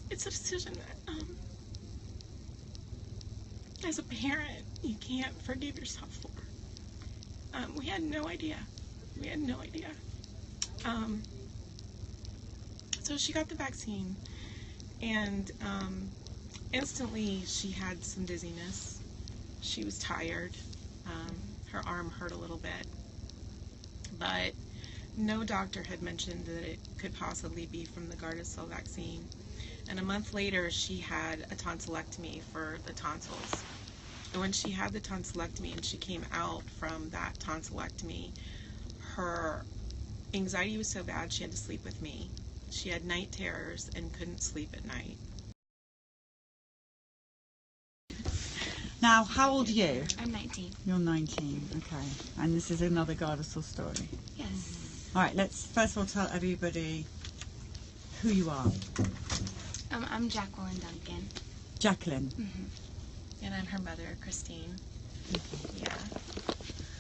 it's a decision that, as a parent, you can't forgive yourself for. We had no idea. So she got the vaccine, and instantly she had some dizziness. She was tired. Her arm hurt a little bit, but no doctor had mentioned that it could possibly be from the Gardasil vaccine. And a month later, she had a tonsillectomy for the tonsils. And when she had the tonsillectomy and she came out from that tonsillectomy, her anxiety was so bad she had to sleep with me. She had night terrors and couldn't sleep at night. Now, how old are you? I'm 19. You're 19, okay. And this is another Gardasil story. Yes. All right, let's first of all tell everybody who you are. I'm Jacqueline Duncan. Jacqueline. Mm-hmm. And I'm her mother, Christine. Yeah.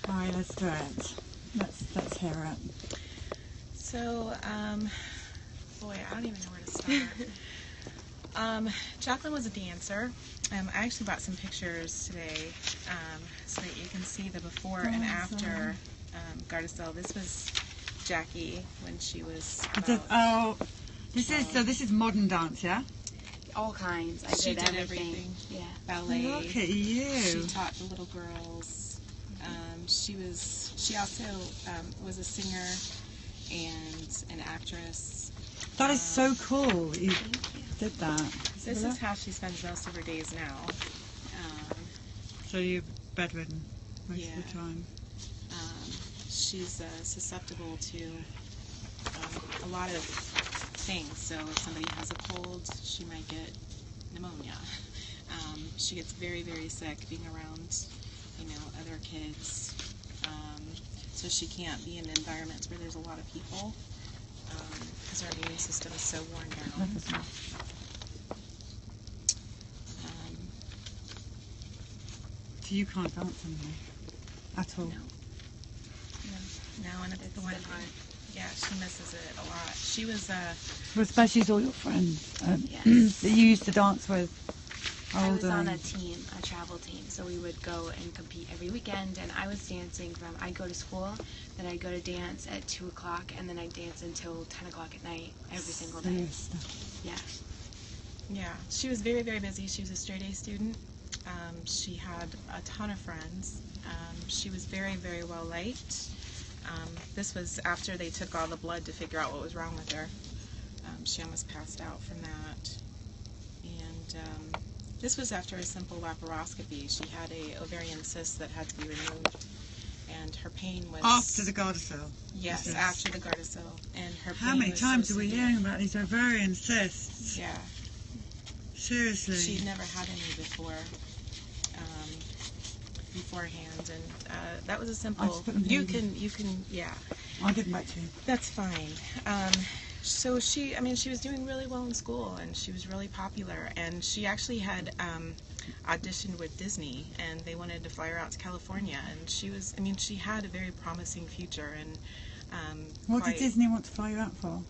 All right, let's do it. Let's hear it. So, boy, I don't even know where to start. Jacqueline was a dancer. I actually brought some pictures today so that you can see the before and after Gardasil. This was Jackie when she was about This is modern dance, yeah? All kinds. She did everything. Yeah. Ballet. Look at you. She taught the little girls. She also was a singer and an actress. That is so cool. You Thank you. did that. This is how she spends most of her days now. So you're bedridden most Yeah. of the time. She's susceptible to a lot of things. So if somebody has a cold, she might get pneumonia. She gets very, very sick being around, other kids. So she can't be in environments where there's a lot of people because her immune system is so worn down. So you can't dance anymore at all. No, and it's the one part. Yeah, she misses it a lot. She was Well, especially all your friends Yes. that you used to dance with. I was on older. a team, a travel team, so we would go and compete every weekend, and I was dancing I'd go to school, then I'd go to dance at 2 o'clock, and then I'd dance until 10 o'clock at night every single day. Serious stuff. Yeah. she was very, very busy. She was a straight A student. She had a ton of friends. She was very, very well liked. This was after they took all the blood to figure out what was wrong with her. She almost passed out from that. And this was after a simple laparoscopy. She had a ovarian cyst that had to be removed. And her pain was... After the Gardasil? Yes, Yes. after the Gardasil. And her pain How many was times so are we severe. hearing about these ovarian cysts? Yeah. Seriously? She'd never had any beforehand, and that was a simple. just put them You in. can, yeah. I'll give them back to you. That's fine. So she was doing really well in school, and she was really popular, and she actually had auditioned with Disney, and they wanted to fly her out to California, and she had a very promising future, and What did Disney want to fly you out for?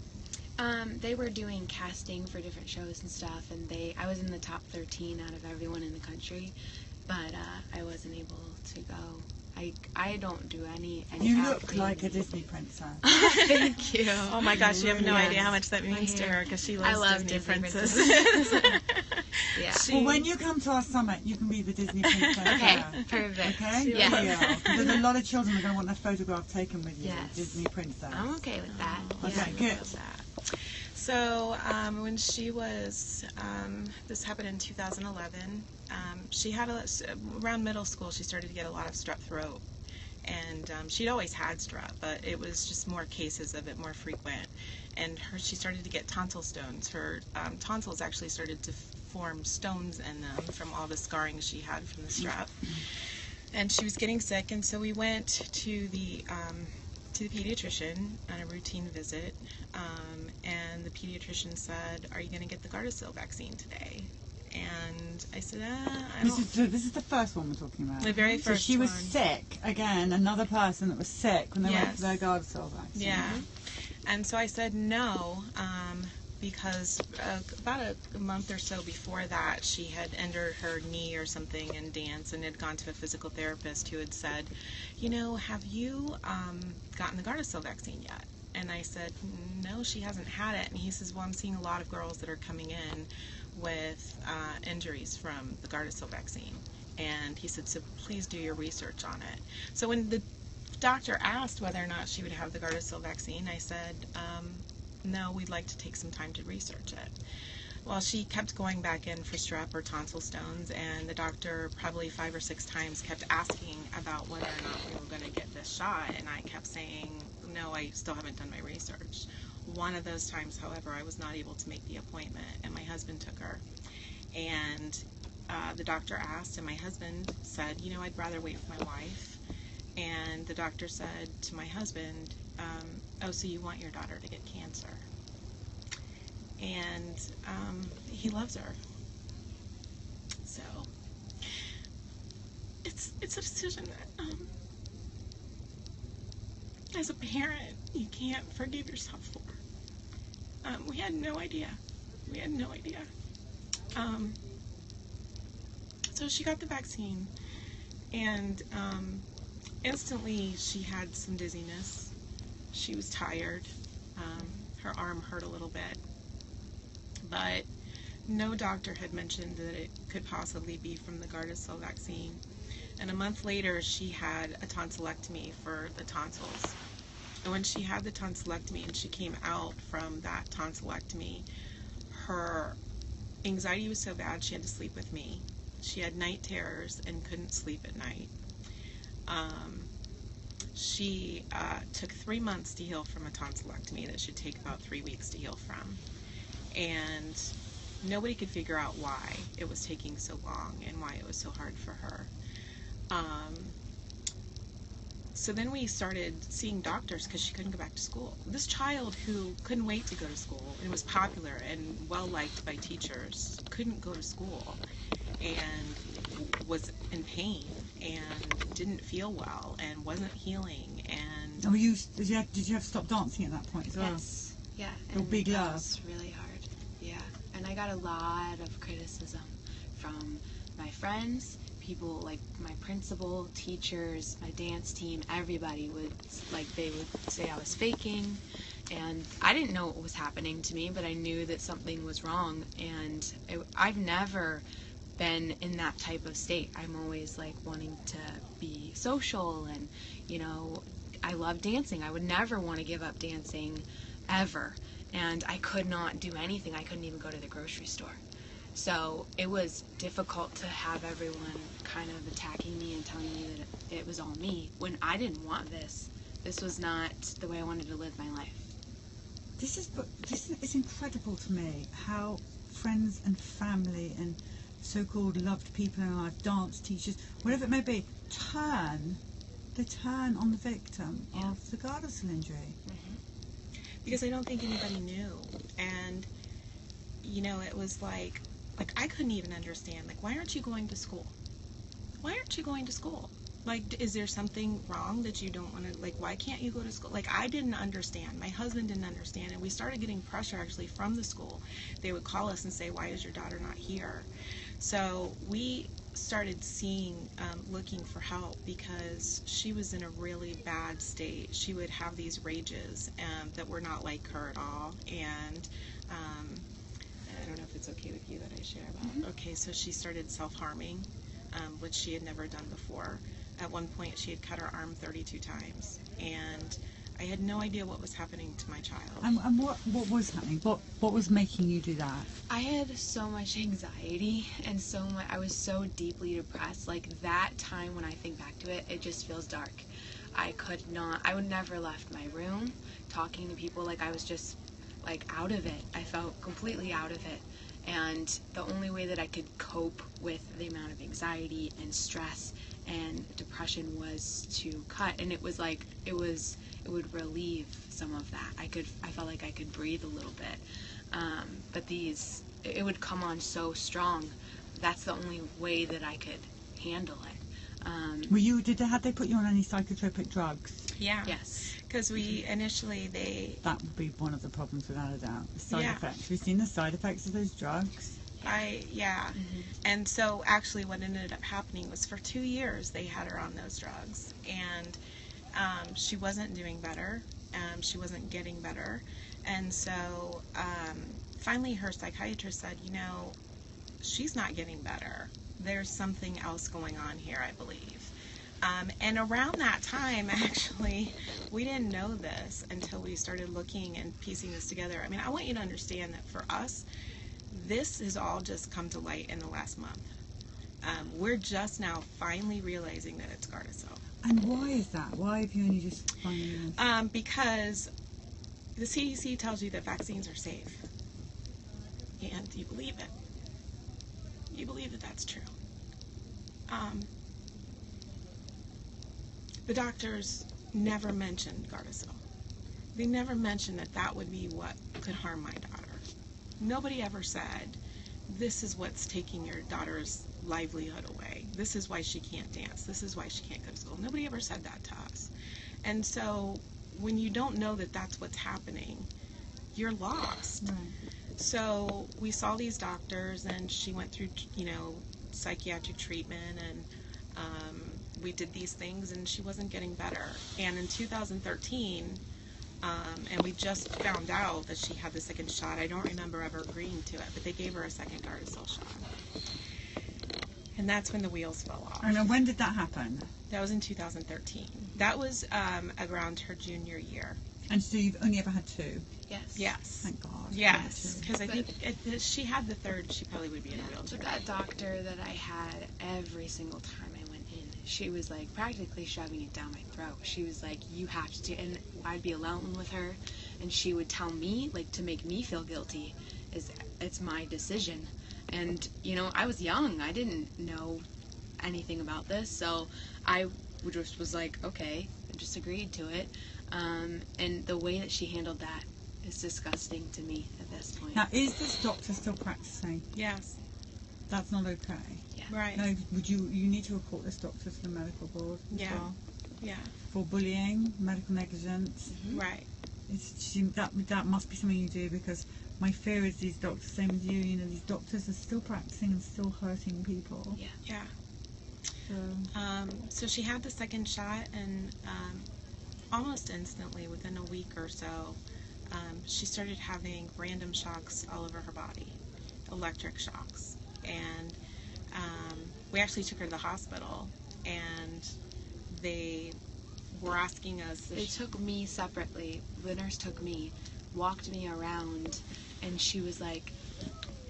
They were doing casting for different shows and stuff, and I was in the top 13 out of everyone in the country, but I wasn't able to go. I don't do any You look acting. like a Disney princess. Thank you. Oh my gosh, you have no Yes. idea how much that means to hair. her, because she I loves love Disney Disney princesses. Yeah. Well, when you come to our summit, you can be the Disney princess. Okay, there. perfect. Okay? Yeah. Yeah. Because a lot of children are going to want their photograph taken with you, Yes. Disney princess. I'm okay with that. Okay, Yeah. good. So when she was, this happened in 2011, she had around middle school she started to get a lot of strep throat. And she'd always had strep, but it was just more cases of it, more frequent. And she started to get tonsil stones. Her tonsils actually started to form stones in them from all the scarring she had from the strep. And she was getting sick, and so we went to the pediatrician on a routine visit, and the pediatrician said, "Are you going to get the Gardasil vaccine today?" And I said, I don't. This is the first one we're talking about. The very So first she was one. sick, again, another person that was sick when they went Yes. for their Gardasil vaccine. Yeah. And so I said no, because about a month or so before that, she had injured her knee or something in dance and had gone to a physical therapist who had said, have you gotten the Gardasil vaccine yet? And I said, no, she hasn't had it. And he says, well, I'm seeing a lot of girls that are coming in with injuries from the Gardasil vaccine. And he said, so please do your research on it. So when the doctor asked whether or not she would have the Gardasil vaccine, I said, no, we'd like to take some time to research it. Well, she kept going back in for strep or tonsil stones, and the doctor probably 5 or 6 times kept asking about whether or not we were going to get this shot, and I kept saying, no, I still haven't done my research. One of those times, however, I was not able to make the appointment, and my husband took her. And the doctor asked, and my husband said, I'd rather wait for my wife. And the doctor said to my husband, oh, so you want your daughter to get cancer? And he loves her. So it's a decision that, as a parent, you can't forgive yourself for. We had no idea. So she got the vaccine, and instantly she had some dizziness. She was tired. Her arm hurt a little bit. But no doctor had mentioned that it could possibly be from the Gardasil vaccine. And a month later, she had a tonsillectomy for the tonsils. And when she had the tonsillectomy and she came out from that tonsillectomy, her anxiety was so bad she had to sleep with me. She had night terrors and couldn't sleep at night. She took 3 months to heal from a tonsillectomy that should take about 3 weeks to heal from. And nobody could figure out why it was taking so long and why it was so hard for her. So then we started seeing doctors because she couldn't go back to school. This child who couldn't wait to go to school and was popular and well-liked by teachers couldn't go to school and was in pain and didn't feel well and wasn't healing. And did you have to stop dancing at that point as well? Yes. Yeah. Your big that love. was really hard. Yeah. And I got a lot of criticism from my friends, people like my principal, teachers, my dance team. Everybody they would say I was faking, and I didn't know what was happening to me, but I knew that something was wrong. And I've never been in that type of state. I'm always wanting to be social, and I love dancing. I would never want to give up dancing ever. And I could not do anything. I couldn't even go to the grocery store. So it was difficult to have everyone kind of attacking me and telling me that it was all me when I didn't want this. This was not the way I wanted to live my life. It's incredible to me how friends and family and so-called loved people in our life, dance teachers, whatever it may be, they turn on the victim of the Gardasil injury. Mm-hmm. Because I don't think anybody knew. And, it was like I couldn't even understand, why aren't you going to school? Why aren't you going to school? Is there something wrong that you don't want to, why can't you go to school? I didn't understand. My husband didn't understand. And we started getting pressure, actually, from the school. They would call us and say, why is your daughter not here? So we started looking for help because she was in a really bad state. She would have these rages that were not like her at all. And I don't know if it's okay with you that I share about. Mm-hmm. Okay, so she started self-harming, which she had never done before. At one point, she had cut her arm 32 times, and I had no idea what was happening to my child. And what was happening? What was making you do that? I had so much anxiety and I was so deeply depressed. That time when I think back to it, it just feels dark. I would never left my room talking to people. I was just out of it. I felt completely out of it. And the only way that I could cope with the amount of anxiety and stress and depression was to cut. And it was it would relieve some of that. I felt like I could breathe a little bit. But it would come on so strong. That's the only way that I could handle it. Had they put you on any psychotropic drugs? Yeah. Yes. Because we initially, That would be one of the problems, without a doubt. The side Yeah. effects. We've seen the side effects of those drugs. And so actually what ended up happening was for 2 years they had her on those drugs, and she wasn't doing better. She wasn't getting better. And so finally her psychiatrist said, she's not getting better. There's something else going on here, I believe. And around that time, actually, we didn't know this until we started looking and piecing this together. I mean, I want you to understand that for us, this has all just come to light in the last month. We're just now finally realizing that it's Gardasil. And why is that? Why have you only just finally realized? Because the CDC tells you that vaccines are safe. And you believe it. You believe that that's true. The doctors never mentioned Gardasil. They never mentioned that that would be what could harm my daughter. Nobody ever said, this is what's taking your daughter's livelihood away. This is why she can't dance. This is why she can't go to school. Nobody ever said that to us. And so when you don't know that that's what's happening, you're lost. Right. So we saw these doctors, and she went through, psychiatric treatment, and we did these things, and she wasn't getting better. And in 2013, and we just found out that she had the second shot. I don't remember ever agreeing to it, but they gave her a second Gardasil shot. And that's when the wheels fell off. And when did that happen? That was in 2013. That was around her junior year. And so you've only ever had two? Yes. Yes. Thank God. Yes, because I think if she had the third, she probably would be in a wheelchair. But that doctor that I had, every single time I went in, she was like practically shoving it down my throat. She was like, you have to, and I'd be alone with her, and she would tell me, like, to make me feel guilty, it's my decision. And, I was young. I didn't know anything about this, so I just was like, okay, I just agreed to it. And the way that she handled that is disgusting to me at this point. Now, is this doctor still practicing? Yes. That's not okay. Yeah. Right. No, you need to report this doctor to the medical board as Yeah. well. Yeah. For bullying, medical negligence. Right. That must be something you do, because my fear is these doctors, same as you, these doctors are still practicing and still hurting people. Yeah. Yeah. So, So she had the second shot, and almost instantly, within a week or so, she started having random shocks all over her body, electric shocks. And we actually took her to the hospital, and they were asking us. They took me separately. The nurse took me, walked me around, and she was like,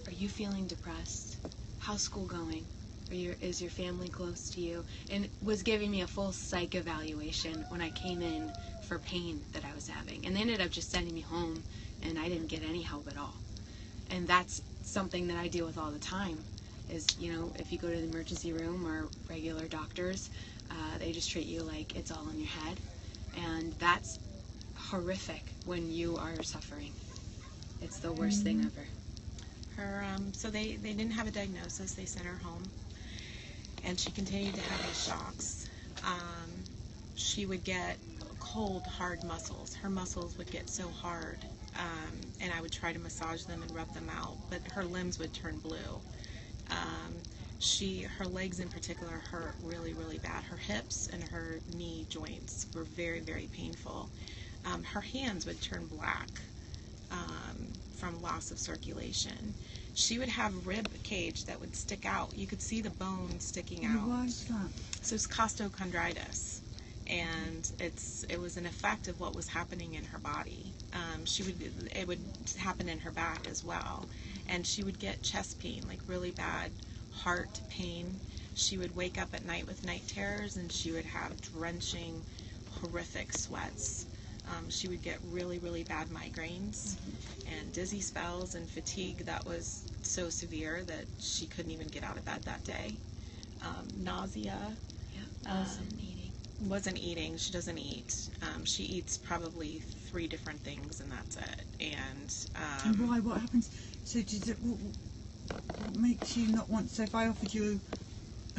are you feeling depressed? How's school going? Is your family close to you? And was giving me a full psych evaluation when I came in for pain that I was having. And they ended up just sending me home, and I didn't get any help at all. And that's something that I deal with all the time is, if you go to the emergency room or regular doctors, they just treat you like it's all in your head. And that's horrific when you are suffering. It's the worst thing ever. So they didn't have a diagnosis. They sent her home, and she continued to have these shocks. She would get cold, hard muscles. Her muscles would get so hard, and I would try to massage them and rub them out, but her limbs would turn blue. Her legs in particular hurt really, really bad. Her hips and her knee joints were very, very painful. Her hands would turn black from loss of circulation. She would have rib cage that would stick out. You could see the bone sticking out. why is that? So it's costochondritis, and it was an effect of what was happening in her body. It would happen in her back as well, and she would get chest pain, like really bad heart pain. She would wake up at night with night terrors, and she would have drenching, horrific sweats. She would get really, really bad migraines and dizzy spells and fatigue that was so severe that she couldn't even get out of bed that day. Nausea. Yeah. Wasn't eating. She doesn't eat. She eats probably 3 different things, and that's it. And why? What happens? So what makes you not want? So if I offered you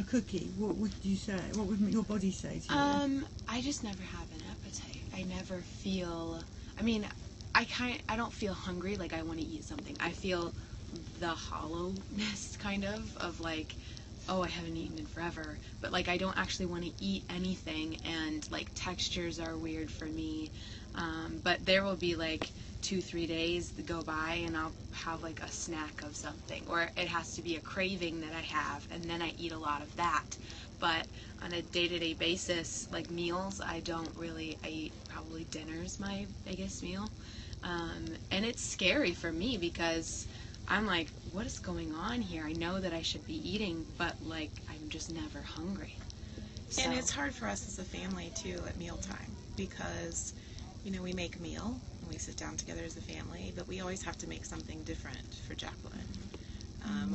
a cookie, what would you say? What would your body say to you? I just never have an appetite. I never feel. I mean, I don't feel hungry. Like I want to eat something. I feel the hollowness, kind of like, oh, I haven't eaten in forever. But like, I don't actually want to eat anything, and like textures are weird for me. But there will be like 2-3 days that go by, and I'll have like a snack of something, or it has to be a craving that I have, and then I eat a lot of that. But on a day-to-day basis, like meals, I don't really. I eat probably dinner's my biggest meal, and it's scary for me because I'm like, what is going on here? I know that I should be eating, but like I'm just never hungry. So. And it's hard for us as a family too at mealtime because, you know, we make a meal and we sit down together as a family, but we always have to make something different for Jacqueline,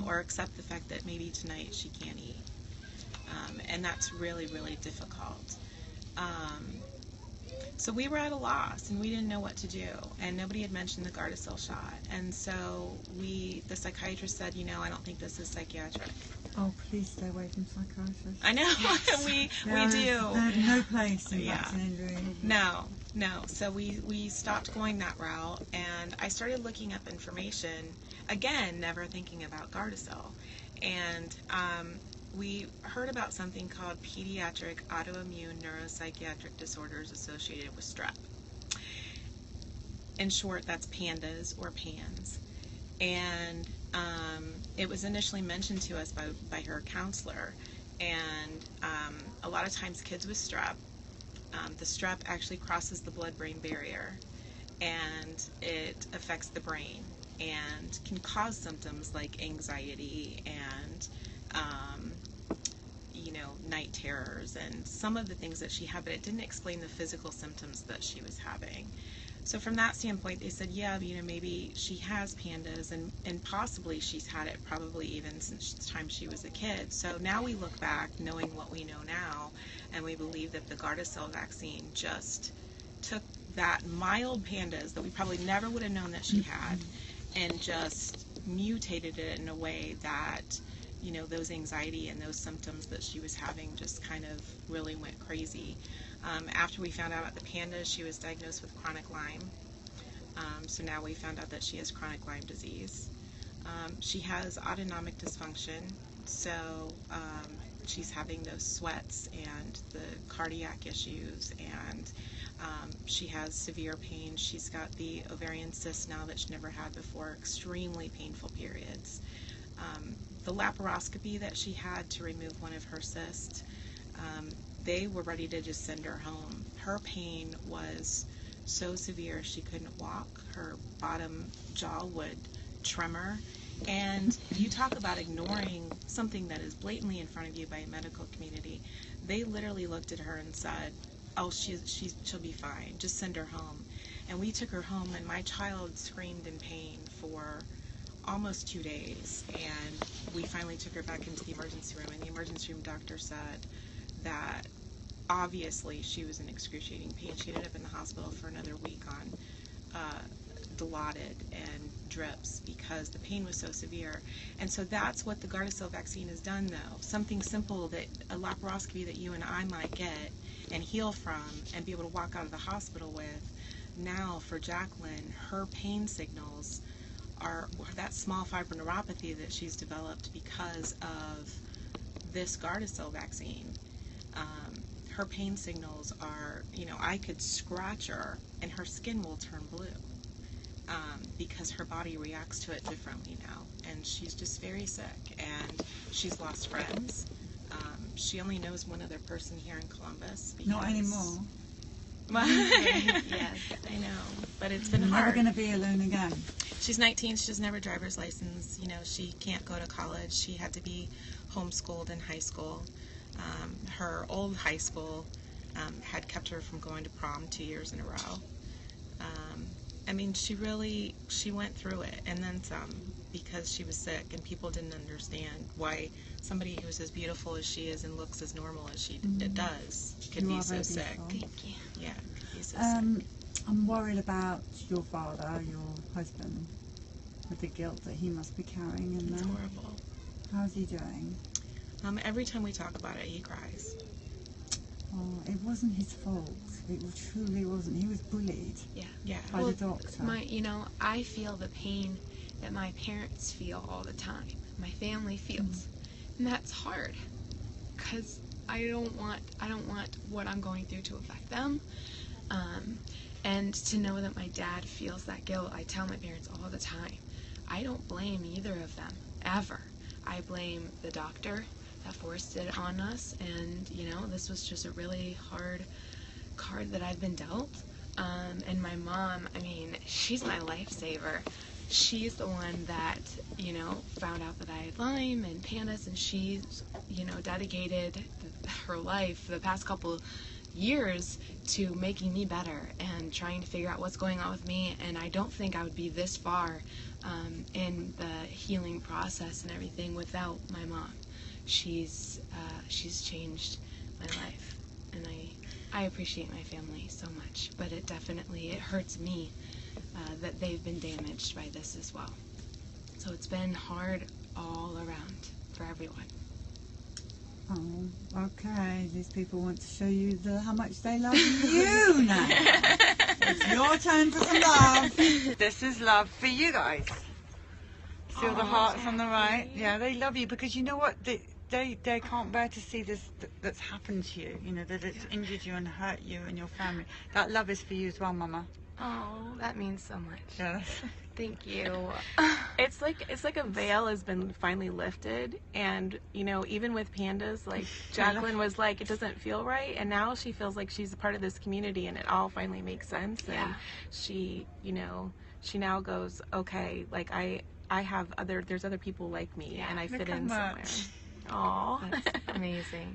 or accept the fact that maybe tonight she can't eat, and that's really, really difficult. So we were at a loss, and we didn't know what to do, and nobody had mentioned the Gardasil shot, and so the psychiatrist said, you know, I don't think this is psychiatric. Oh, please stay away from psychiatrists. I know. Yes. we They do. have no place in Yeah. vaccine injury. No. So we stopped going that route, and I started looking up information, again, never thinking about Gardasil. And we heard about something called Pediatric Autoimmune Neuropsychiatric Disorders Associated with Strep. In short, that's PANDAS or PANS. And it was initially mentioned to us by her counselor. And a lot of times kids with strep, the strep actually crosses the blood-brain barrier, and it affects the brain and can cause symptoms like anxiety and night terrors and some of the things that she had, but it didn't explain the physical symptoms that she was having. So from that standpoint, they said, yeah, maybe she has PANDAS, and possibly she's had it probably even since the time she was a kid. So now we look back, knowing what we know now, and we believe that the Gardasil vaccine just took that mild PANDAS that we probably never would have known that she had, and just mutated it in a way that, those anxiety and those symptoms that she was having just kind of really went crazy. After we found out about the PANDAS, she was diagnosed with chronic Lyme. So now we found out that she has chronic Lyme disease. She has autonomic dysfunction, so she's having those sweats and the cardiac issues, and she has severe pain. She's got the ovarian cyst now that she never had before, extremely painful periods. The laparoscopy that she had to remove one of her cysts, they were ready to just send her home. Her pain was so severe she couldn't walk. Her bottom jaw would tremor. And you talk about ignoring something that is blatantly in front of you by a medical community. They literally looked at her and said, oh, she'll be fine. Just send her home. And we took her home, and my child screamed in pain for almost 2 days. And we finally took her back into the emergency room, and the emergency room doctor said that obviously she was in excruciating pain. She ended up in the hospital for another week on Dilaudid and drips because the pain was so severe. And so that's what the Gardasil vaccine has done, though. Something simple, that a laparoscopy that you and I might get and heal from and be able to walk out of the hospital with. Now for Jacqueline, her pain signals are that small fiber neuropathy that she's developed because of this Gardasil vaccine. Her pain signals are, I could scratch her and her skin will turn blue because her body reacts to it differently now. And she's just very sick, and she's lost friends. She only knows one other person here in Columbus. Not anymore. Yes, I know, but it's been You're hard. never going to be alone again. She's 19. She doesn't have her driver's license. She can't go to college. She had to be homeschooled in high school. Her old high school had kept her from going to prom 2 years in a row. She went through it, and then some, because she was sick, and people didn't understand why somebody who's as beautiful as she is and looks as normal as she does could be so sick. Thank you. Yeah, could be so sick. I'm worried about your father, your husband, with the guilt that he must be carrying in It's there. horrible. How's he doing? Every time we talk about it, he cries. Oh, it wasn't his fault. It truly wasn't. He was bullied Yeah. by the doctor. I feel the pain that my parents feel all the time. My family feels, and that's hard, because I don't want what I'm going through to affect them. And to know that my dad feels that guilt, I tell my parents all the time, I don't blame either of them, ever. I blame the doctor that forced it on us, and, this was just a really hard card that I've been dealt. And my mom, she's my lifesaver. She's the one that, found out that I had Lyme and PANDAS, and she's, dedicated her life the past couple years to making me better and trying to figure out what's going on with me. And I don't think I would be this far in the healing process and everything without my mom. She's changed my life, and I appreciate my family so much, but it hurts me that they've been damaged by this as well. So it's been hard all around for everyone. Oh, okay. These people want to show you how much they love you now. It's your turn for some love. This is love for you guys. See all the hearts on the right? Yeah, they love you because you know what? They can't bear to see this that's happened to you. That it's injured you and hurt you and your family. That love is for you as well, Mama. Oh, that means so much. Yes. Thank you. It's like a veil has been finally lifted, and even with PANDAS, like Jacqueline was like, it doesn't feel right, and now she feels like she's a part of this community, and it all finally makes sense. Yeah. And she she now goes, okay, like there's other people like me, and I fit in somewhere. Aw. That's amazing.